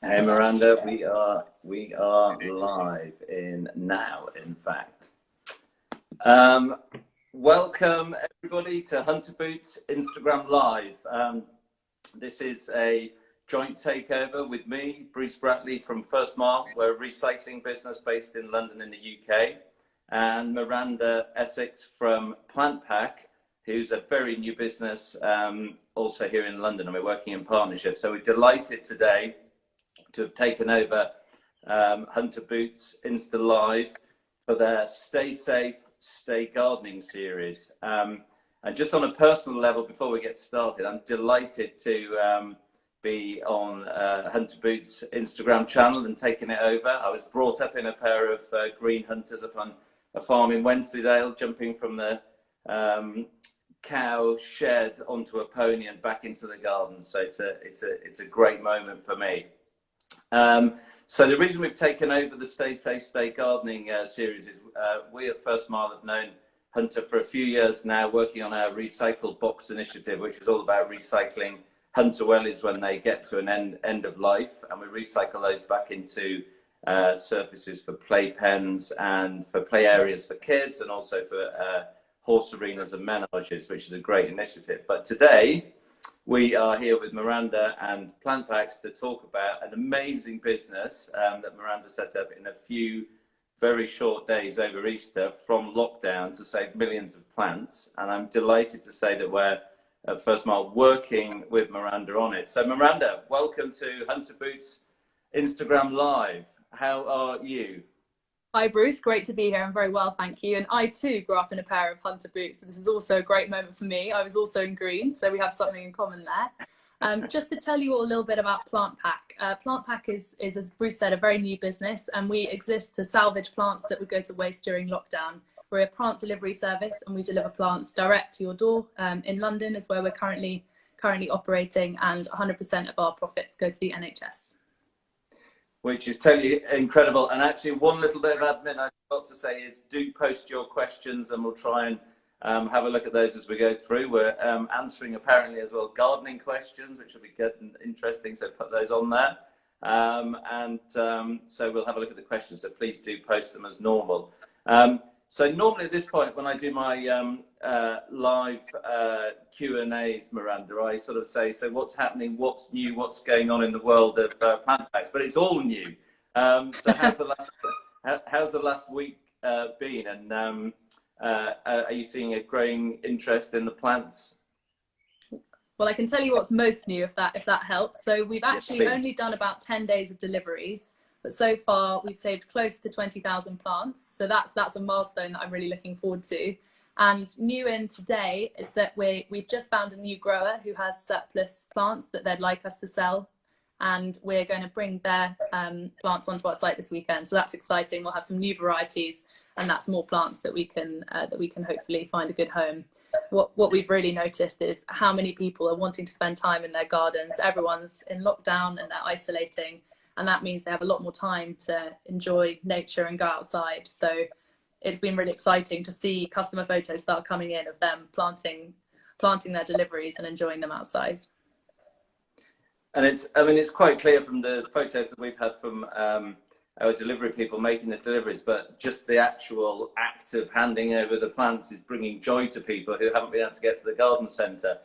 Hey Miranda, we are live now, in fact. Welcome everybody to Hunter Boots Instagram Live. This is a joint takeover with me, Bruce Bratley from First Mile. We're a recycling business based in London in the UK, and Miranda Essex from PlantPack, who's a very new business also here in London, and we're working in partnership. So we're delighted today to have taken over Hunter Boots Insta Live for their Stay Safe, Stay Gardening series. And just on a personal level, before we get started, I'm delighted to be on Hunter Boots Instagram channel and taking it over. I was brought up in a pair of green hunters up on a farm in Wensleydale, jumping from the cow shed onto a pony and back into the garden. So it's a great moment for me. So the reason we've taken over the Stay Safe, Stay Gardening series is we at First Mile have known Hunter for a few years now, working on our recycled box initiative, which is all about recycling hunter wellies when they get to an end of life, and we recycle those back into surfaces for play pens and for play areas for kids, and also for horse arenas and menages, which is a great initiative. But today we are here with Miranda and PlantPack to talk about an amazing business that Miranda set up in a few very short days over Easter from lockdown to save millions of plants. And I'm delighted to say that we're at First Mile working with Miranda on it. So Miranda, welcome to Hunter Boots Instagram Live. How are you? Hi Bruce, great to be here. I'm very well, thank you. And I too grew up in a pair of Hunter boots, so this is also a great moment for me. I was also in green, so we have something in common there. Just to tell you all a little bit about PlantPack. PlantPack is, as Bruce said, a very new business, and we exist to salvage plants that would go to waste during lockdown. We're a plant delivery service, and we deliver plants direct to your door. In London is where we're currently operating, and 100% of our profits go to the NHS. Which is totally incredible. And actually, one little bit of admin I forgot to say is do post your questions, and we'll try and have a look at those as we go through. We're answering apparently as well gardening questions, which will be good and interesting, so put those on there. So we'll have a look at the questions, so please do post them as normal. So normally at this point, when I do my live Q&As, Miranda, I sort of say, so what's happening, what's new, what's going on in the world of PlantPacks? But it's all new. So how's the last week been? And are you seeing a growing interest in the plants? Well, I can tell you what's most new, if that helps. So we've actually only done about 10 days of deliveries. But so far, we've saved close to 20,000 plants. So that's a milestone that I'm really looking forward to. And new in today is that we've just found a new grower who has surplus plants that they'd like us to sell. And we're going to bring their plants onto our site this weekend. So that's exciting. We'll have some new varieties, and that's more plants that we can hopefully find a good home. What we've really noticed is how many people are wanting to spend time in their gardens. Everyone's in lockdown and they're isolating. And that means they have a lot more time to enjoy nature and go outside. So it's been really exciting to see customer photos start coming in of them planting their deliveries and enjoying them outside. And it's quite clear from the photos that we've had from our delivery people making the deliveries, but just the actual act of handing over the plants is bringing joy to people who haven't been able to get to the garden centre.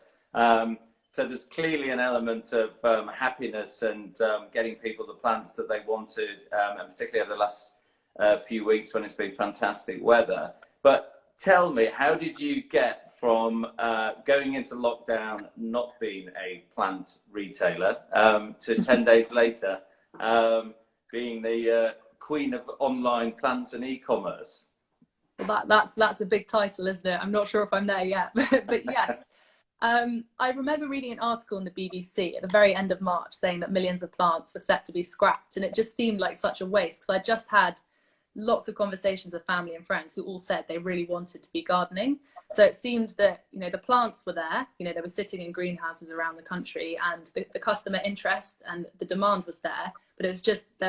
So there's clearly an element of happiness and getting people the plants that they wanted, and particularly over the last few weeks when it's been fantastic weather. But tell me, how did you get from going into lockdown, not being a plant retailer, to 10 days later being the queen of online plants and e-commerce? Well, that's a big title, isn't it? I'm not sure if I'm there yet, but yes. I remember reading an article in the BBC at the very end of March saying that millions of plants were set to be scrapped, and it just seemed like such a waste, because I just had lots of conversations with family and friends who all said they really wanted to be gardening. So it seemed that, the plants were there, they were sitting in greenhouses around the country, and the customer interest and the demand was there, but there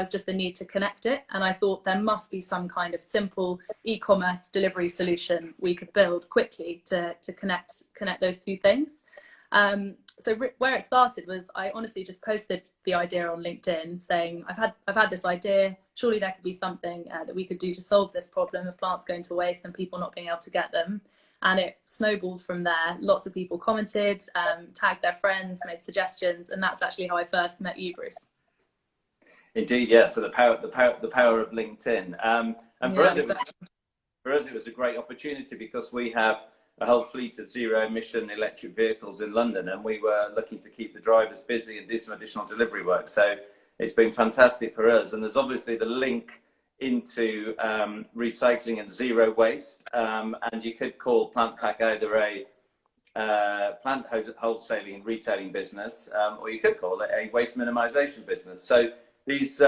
was just the need to connect it. And I thought there must be some kind of simple e-commerce delivery solution we could build quickly to connect those two things. so where it started was I honestly just posted the idea on LinkedIn saying I've had this idea. Surely there could be something that we could do to solve this problem of plants going to waste and people not being able to get them. And it snowballed from there. Lots of people commented, tagged their friends, made suggestions, and that's actually how I first met you, Bruce. Indeed, yeah. So the power of LinkedIn. And for us, it was a great opportunity because we have a whole fleet of zero emission electric vehicles in London, and we were looking to keep the drivers busy and do some additional delivery work. So it's been fantastic for us. And there's obviously the link into recycling and zero waste. And you could call PlantPack either a plant wholesaling and retailing business, or you could call it a waste minimization business. So these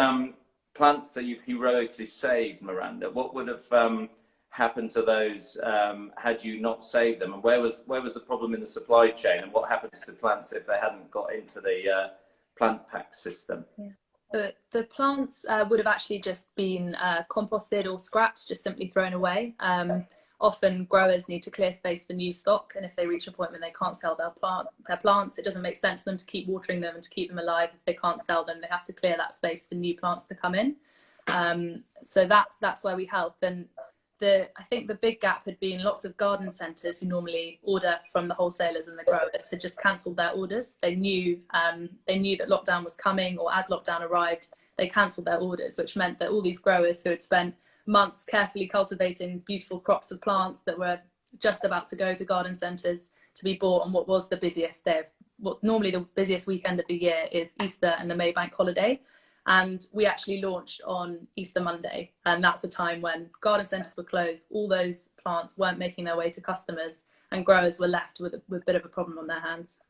plants that you've heroically saved, Miranda, what would have happened to those had you not saved them? And where was the problem in the supply chain? And what happens to plants if they hadn't got into the PlantPack system? Yeah. The plants would have actually just been composted or scrapped, just simply thrown away. Often growers need to clear space for new stock, and if they reach a point when they can't sell their plants, it doesn't make sense for them to keep watering them and to keep them alive. If they can't sell them, they have to clear that space for new plants to come in. So that's where we help. And I think the big gap had been lots of garden centres who normally order from the wholesalers and the growers had just cancelled their orders. They knew that lockdown was coming, or as lockdown arrived, they cancelled their orders, which meant that all these growers who had spent months carefully cultivating these beautiful crops of plants that were just about to go to garden centres to be bought on what was the busiest day of what's normally the busiest weekend of the year is Easter and the May Bank holiday. And we actually launched on Easter Monday, and that's a time when garden centres were closed. All those plants weren't making their way to customers, and growers were left with a bit of a problem on their hands.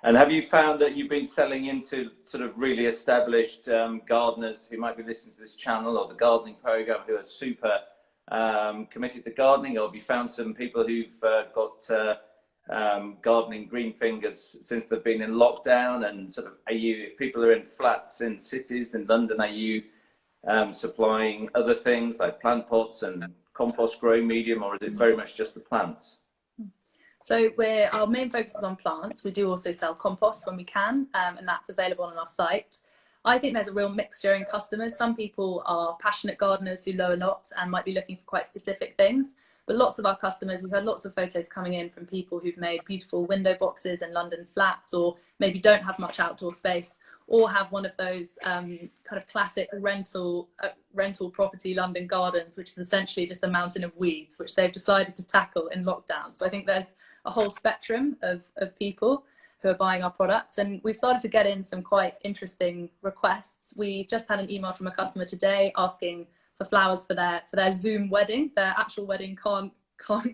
And have you found that you've been selling into sort of really established gardeners who might be listening to this channel or the gardening program who are super committed to gardening, or have you found some people who've got gardening green fingers since they've been in lockdown? And sort of, if people are in flats in cities in London, are you supplying other things like plant pots and compost growing medium, or is it very much just the plants? So our main focus is on plants. We do also sell compost when we can, and that's available on our site. I think there's a real mixture in customers. Some people are passionate gardeners who know a lot and might be looking for quite specific things. But lots of our customers, we've had lots of photos coming in from people who've made beautiful window boxes in London flats, or maybe don't have much outdoor space, or have one of those kind of classic rental property London gardens, which is essentially just a mountain of weeds, which they've decided to tackle in lockdown. So I think there's a whole spectrum of people who are buying our products, and we've started to get in some quite interesting requests. We just had an email from a customer today asking for flowers for their Zoom wedding. Their actual wedding can't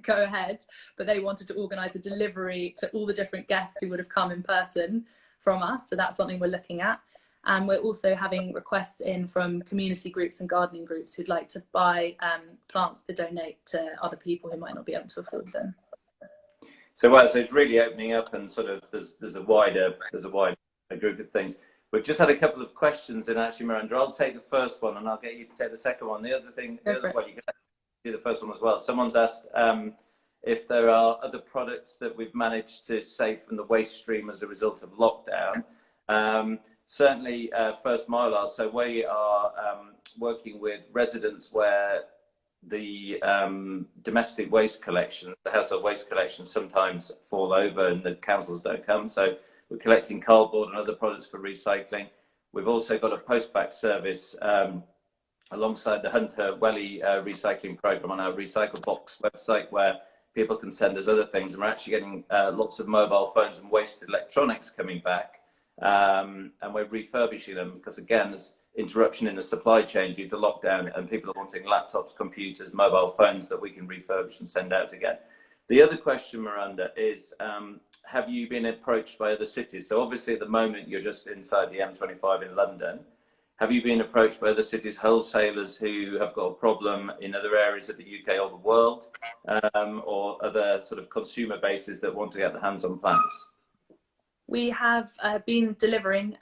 go ahead, but they wanted to organise a delivery to all the different guests who would have come in person from us. So that's something we're looking at. And we're also having requests in from community groups and gardening groups who'd like to buy plants to donate to other people who might not be able to afford them. So it's really opening up, and sort of there's a wider group of things. We've just had a couple of questions in, actually, Miranda. I'll take the first one and I'll get you to take the second one. You can do the first one as well. Someone's asked if there are other products that we've managed to save from the waste stream as a result of lockdown. Certainly First Mile are. So we are working with residents where the domestic waste collection, the household waste collection, sometimes fall over and the councils don't come. So we're collecting cardboard and other products for recycling. We've also got a post-back service alongside the Hunter Welly recycling program on our Recycle Box website, where people can send us other things. And we're actually getting lots of mobile phones and wasted electronics coming back. And we're refurbishing them because, again, there's interruption in the supply chain due to lockdown, and people are wanting laptops, computers, mobile phones that we can refurbish and send out again. The other question, Miranda, is have you been approached by other cities? So obviously at the moment you're just inside the M25 in London. Have you been approached by other cities, wholesalers who have got a problem in other areas of the UK or the world, or other sort of consumer bases that want to get their hands on plants? We have been delivering,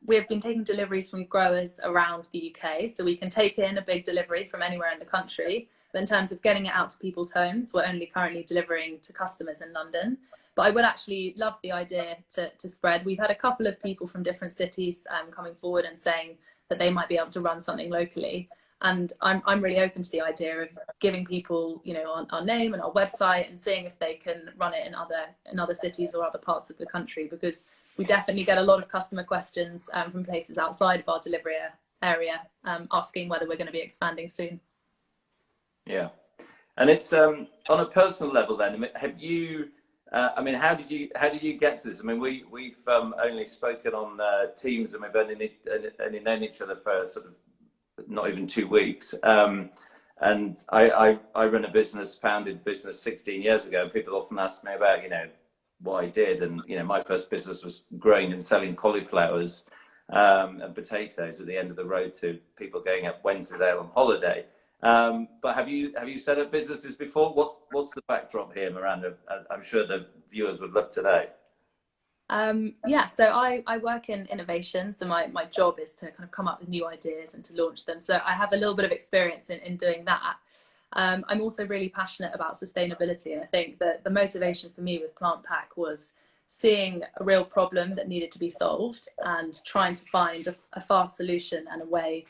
we have been taking deliveries from growers around the UK, so we can take in a big delivery from anywhere in the country. But in terms of getting it out to people's homes, we're only currently delivering to customers in London. But I would actually love the idea to spread. We've had a couple of people from different cities coming forward and saying that they might be able to run something locally. And I'm really open to the idea of giving people, you know, our name and our website and seeing if they can run it in other cities or other parts of the country, because we definitely get a lot of customer questions from places outside of our delivery area asking whether we're going to be expanding soon. Yeah, and it's on a personal level then. Have you? I mean, how did you get to this? I mean, we've only spoken on Teams, and we've only known each other for sort of not even 2 weeks. And I run a business, founded business 16 years ago. People often ask me about, you know, what I did. And, you know, my first business was growing and selling cauliflowers and potatoes at the end of the road to people going up Wensleydale on holiday. But have you set up businesses before? What's the backdrop here, Miranda? I'm sure the viewers would love to know. Yeah, so I work in innovation, so my job is to kind of come up with new ideas and to launch them. So I have a little bit of experience in doing that. I'm also really passionate about sustainability, and I think that the motivation for me with PlantPack was seeing a real problem that needed to be solved and trying to find a fast solution and a way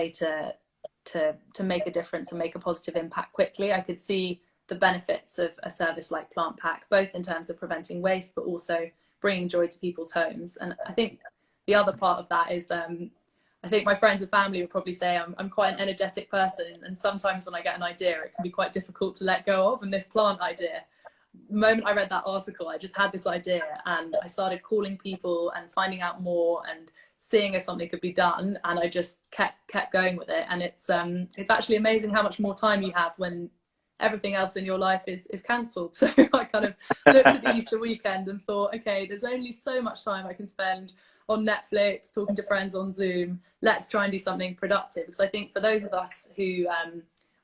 to make a difference and make a positive impact quickly. I could see the benefits of a service like PlantPack, both in terms of preventing waste, but also bringing joy to people's homes. And I think the other part of that is, I think my friends and family would probably say I'm quite an energetic person, and sometimes when I get an idea, it can be quite difficult to let go of. And this plant idea, the moment I read that article, I just had this idea, and I started calling people and finding out more and seeing if something could be done, and I just kept going with it. And it's actually amazing how much more time you have when everything else in your life is cancelled. So I kind of looked at the Easter weekend and thought, okay, there's only so much time I can spend on Netflix, talking to friends on Zoom. Let's try and do something productive. Because I think for those of us who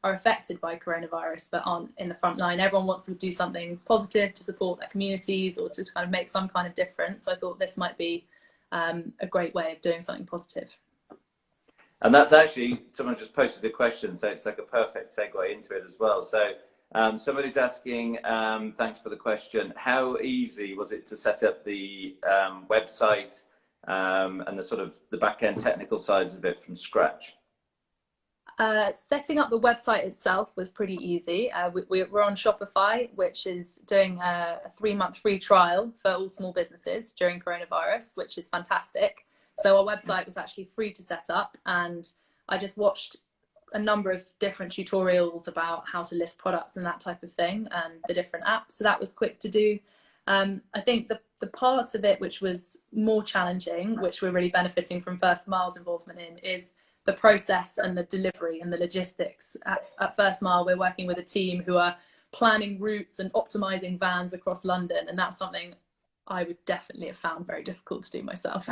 are affected by coronavirus but aren't in the front line, everyone wants to do something positive to support their communities or to kind of make some kind of difference. So I thought this might be a great way of doing something positive. And that's actually, someone just posted a question, so it's like a perfect segue into it as well. So somebody's asking, thanks for the question, how easy was it to set up the website and the sort of the back-end technical sides of it from scratch? Setting up the website itself was pretty easy. We're on Shopify, which is doing a 3-month free trial for all small businesses during coronavirus, which is fantastic. So our website was actually free to set up, and I just watched a number of different tutorials about how to list products and that type of thing, and the different apps. So that was quick to do. I think the part of it which was more challenging, which we're really benefiting from First Mile's involvement in, is the process and the delivery and the logistics. At First Mile, we're working with a team who are planning routes and optimizing vans across London, and that's something I would definitely have found very difficult to do myself.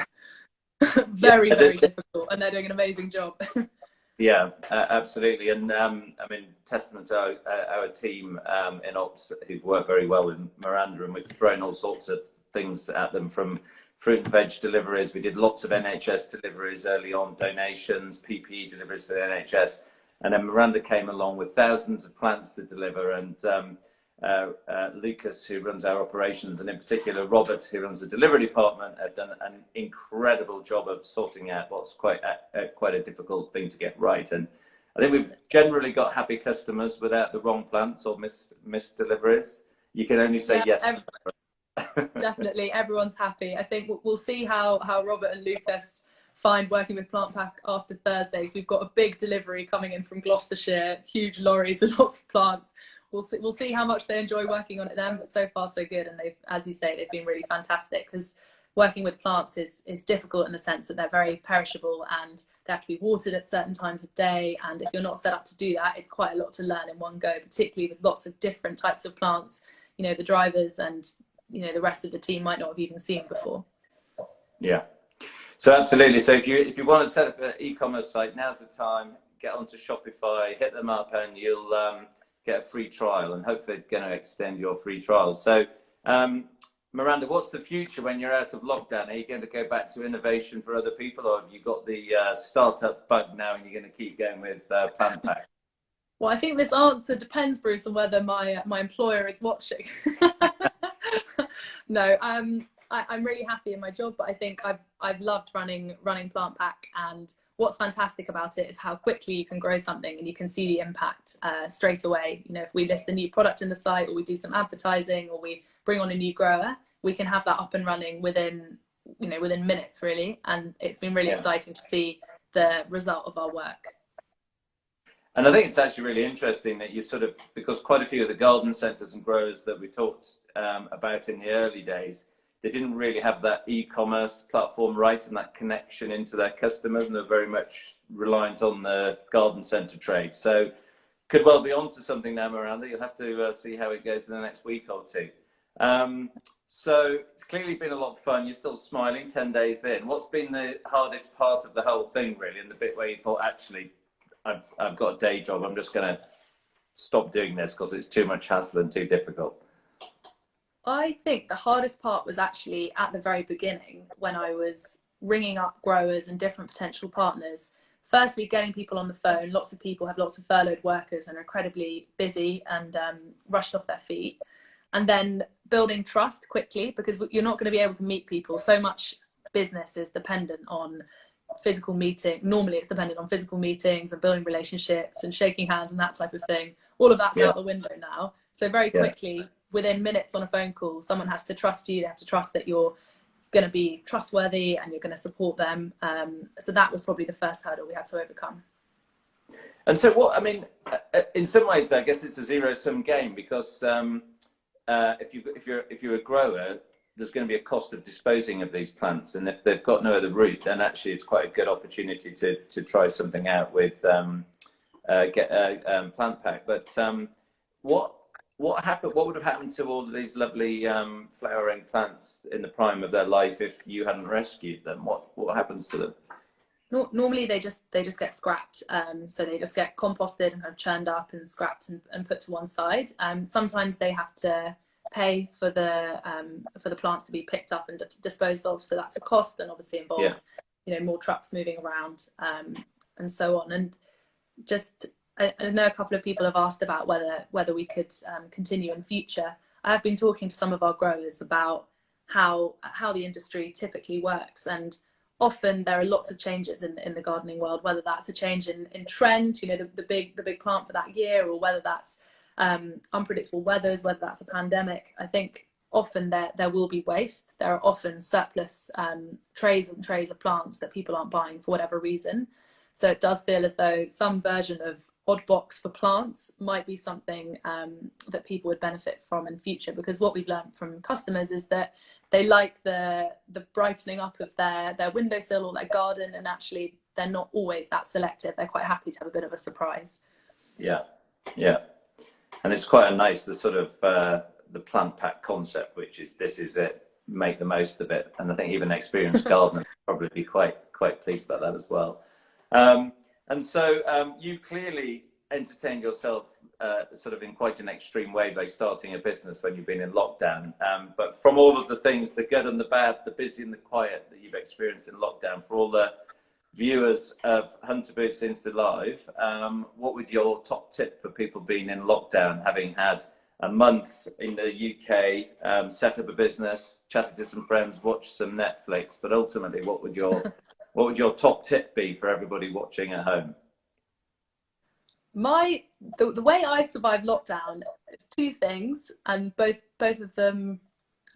very difficult, and they're doing an amazing job. Yeah, absolutely. And I mean, testament to our team in ops who've worked very well with Miranda, and we've thrown all sorts of things at them, from fruit and veg deliveries. We did lots of NHS deliveries early on, donations, PPE deliveries for the NHS, and then Miranda came along with thousands of plants to deliver, and Lucas, who runs our operations, and in particular Robert, who runs the delivery department, have done an incredible job of sorting out what's quite a difficult thing to get right. And I think we've generally got happy customers without the wrong plants or missed deliveries. You can only say yes. Definitely, everyone's happy. I think we'll see how Robert and Lucas find working with PlantPack after Thursday. So we've got a big delivery coming in from Gloucestershire, huge lorries and lots of plants. We'll see how much they enjoy working on it then, but so far so good. And they've, as you say, they've been really fantastic, because working with plants is difficult in the sense that they're very perishable and they have to be watered at certain times of day. And if you're not set up to do that, it's quite a lot to learn in one go, particularly with lots of different types of plants, you know, the drivers and, you know, the rest of the team might not have even seen before. Yeah. So absolutely. So if you want to set up an e-commerce site, now's the time. Get onto Shopify, hit them up, and you'll get a free trial, and hopefully going to extend your free trial. So Miranda, what's the future when you're out of lockdown? Are you going to go back to innovation for other people, or have you got the startup bug now and you're going to keep going with PlantPack? Well, I think this answer depends, Bruce, on whether my employer is watching. No, I'm really happy in my job, but I think I've loved running PlantPack, and what's fantastic about it is how quickly you can grow something and you can see the impact straight away. You know, if we list a new product in the site, or we do some advertising, or we bring on a new grower, we can have that up and running within minutes really, and it's been really exciting to see the result of our work. And I think it's actually really interesting that you sort of, because quite a few of the garden centres and growers that we talked about in the early days, they didn't really have that e-commerce platform right and that connection into their customers, and they're very much reliant on the garden centre trade. So could well be onto something now, Miranda. You'll have to see how it goes in the next week or two. So it's clearly been a lot of fun. You're still smiling 10 days in. What's been the hardest part of the whole thing, really, and the bit where you thought, actually, I've got a day job, I'm just going to stop doing this because it's too much hassle and too difficult? I think the hardest part was actually at the very beginning, when I was ringing up growers and different potential partners. Firstly, getting people on the phone. Lots of people have lots of furloughed workers and are incredibly busy and rushed off their feet. And then building trust quickly, because you're not going to be able to meet people. So much business is dependent on physical meeting. Normally it's dependent on physical meetings and building relationships and shaking hands and that type of thing. All of that's out the window now. So very quickly, within minutes on a phone call, someone has to trust you. They have to trust that you're going to be trustworthy and you're going to support them. So that was probably the first hurdle we had to overcome. And so what, I mean, in some ways, I guess it's a zero-sum game, because if you're a grower, there's going to be a cost of disposing of these plants, and if they've got no other route, then actually it's quite a good opportunity to try something out with PlantPack. But what happened? What would have happened to all of these lovely flowering plants in the prime of their life if you hadn't rescued them? What happens to them? Normally they just get scrapped. So they just get composted and kind of churned up and scrapped and put to one side. Sometimes they have to pay for the plants to be picked up and disposed of, so that's a cost, and obviously involves more trucks moving around and so on. And just I know a couple of people have asked about whether we could continue in future. I have been talking to some of our growers about how the industry typically works, and often there are lots of changes in the gardening world, whether that's a change in trend, the big plant for that year, or whether that's unpredictable weathers, whether that's a pandemic. I think often there will be waste. There are often surplus trays and trays of plants that people aren't buying for whatever reason. So it does feel as though some version of odd box for plants might be something that people would benefit from in future, because what we've learned from customers is that they like the brightening up of their windowsill or their garden, and actually they're not always that selective. They're quite happy to have a bit of a surprise. Yeah. And it's quite a nice, the sort of the PlantPack concept, which is, this is it, make the most of it. And I think even experienced gardeners probably be quite pleased about that as well. And so you clearly entertained yourself sort of in quite an extreme way by starting a business when you've been in lockdown. But from all of the things, the good and the bad, the busy and the quiet that you've experienced in lockdown, for all the viewers of Hunter Boots Insta Live, what would your top tip for people being in lockdown, having had a month in the UK, set up a business, chatted to some friends, watched some Netflix, but ultimately what would your top tip be for everybody watching at home? The way I survived lockdown is two things, and both of them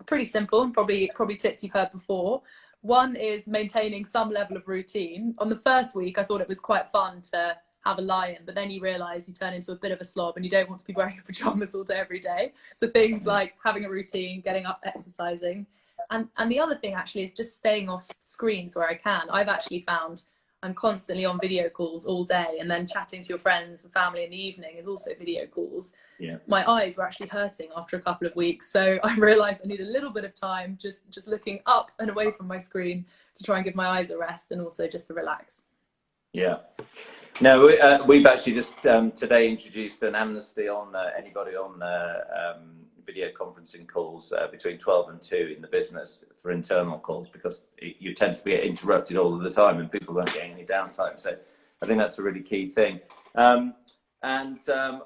are pretty simple and probably tips you've heard before. One is maintaining some level of routine. On the first week, I thought it was quite fun to have a lie-in, but then you realise you turn into a bit of a slob and you don't want to be wearing your pajamas all day every day. So things like having a routine, getting up, exercising. And the other thing actually is just staying off screens where I can. I've actually found I'm constantly on video calls all day, and then chatting to your friends and family in the evening is also video calls. Yeah. My eyes were actually hurting after a couple of weeks, so I realised I need a little bit of time just looking up and away from my screen to try and give my eyes a rest, and also just to relax. Yeah. No, we've actually just today introduced an amnesty on anybody on video conferencing calls between 12 and 2 in the business for internal calls, because you tend to be interrupted all of the time and people weren't getting any downtime. So I think that's a really key thing. And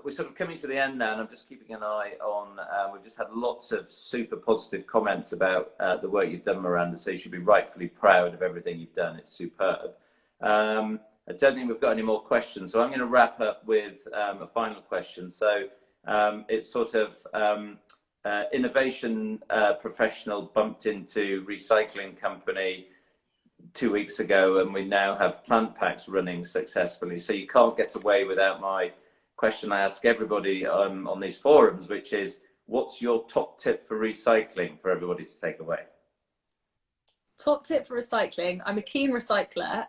we're sort of coming to the end now, and I'm just keeping an eye on. We've just had lots of super positive comments about the work you've done, Miranda. So you should be rightfully proud of everything you've done. It's superb. I don't think we've got any more questions, so I'm going to wrap up with a final question. So it's sort of innovation professional bumped into recycling company 2 weeks ago, and we now have PlantPacks running successfully. So you can't get away without my question I ask everybody on these forums, which is, what's your top tip for recycling for everybody to take away? Top tip for recycling. I'm a keen recycler.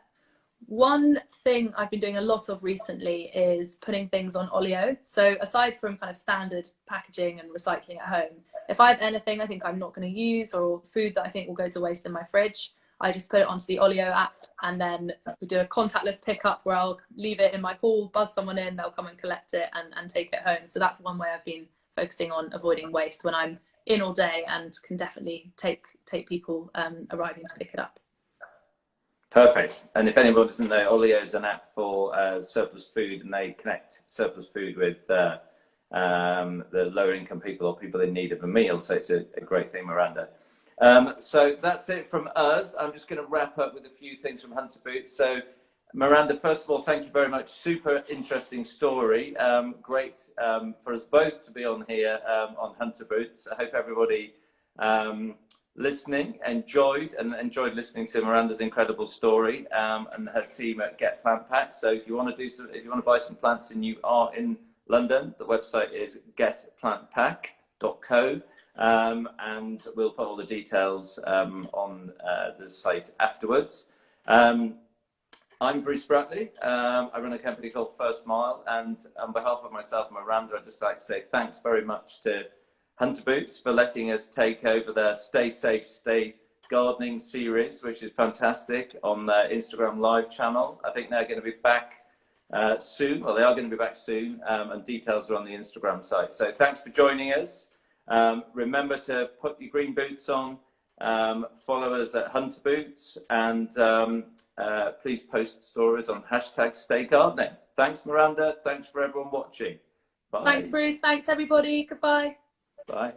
One thing I've been doing a lot of recently is putting things on oleo. So aside from kind of standard packaging and recycling at home, if I have anything I think I'm not going to use, or food that I think will go to waste in my fridge, I just put it onto the Olio app, and then we do a contactless pickup where I'll leave it in my hall, buzz someone in, they'll come and collect it and take it home. So that's one way I've been focusing on avoiding waste when I'm in all day, and can definitely take people arriving to pick it up. Perfect. And if anyone doesn't know, Olio is an app for surplus food, and they connect surplus food with the lower income people or people in need of a meal. So it's a great thing, Miranda. So that's it from us. I'm just going to wrap up with a few things from Hunter Boots. So Miranda, first of all, thank you very much. Super interesting story. Great for us both to be on here on Hunter Boots. I hope everybody listening enjoyed listening to Miranda's incredible story and her team at Get PlantPack. So if you want to buy some plants and you are in London, the website is getplantpack.co. And we'll put all the details on the site afterwards. I'm Bruce Bratley. I run a company called First Mile, and on behalf of myself and Miranda, I'd just like to say thanks very much to Hunter Boots for letting us take over their Stay Safe, Stay Gardening series, which is fantastic, on their Instagram live channel. I think they're going to be back soon, or they are going to be back soon, and details are on the Instagram site. So thanks for joining us. Remember to put your green boots on, follow us at Hunter Boots, and please post stories on #StayGardening. Thanks, Miranda. Thanks for everyone watching. Bye. Thanks, Bruce. Thanks, everybody. Goodbye. Bye.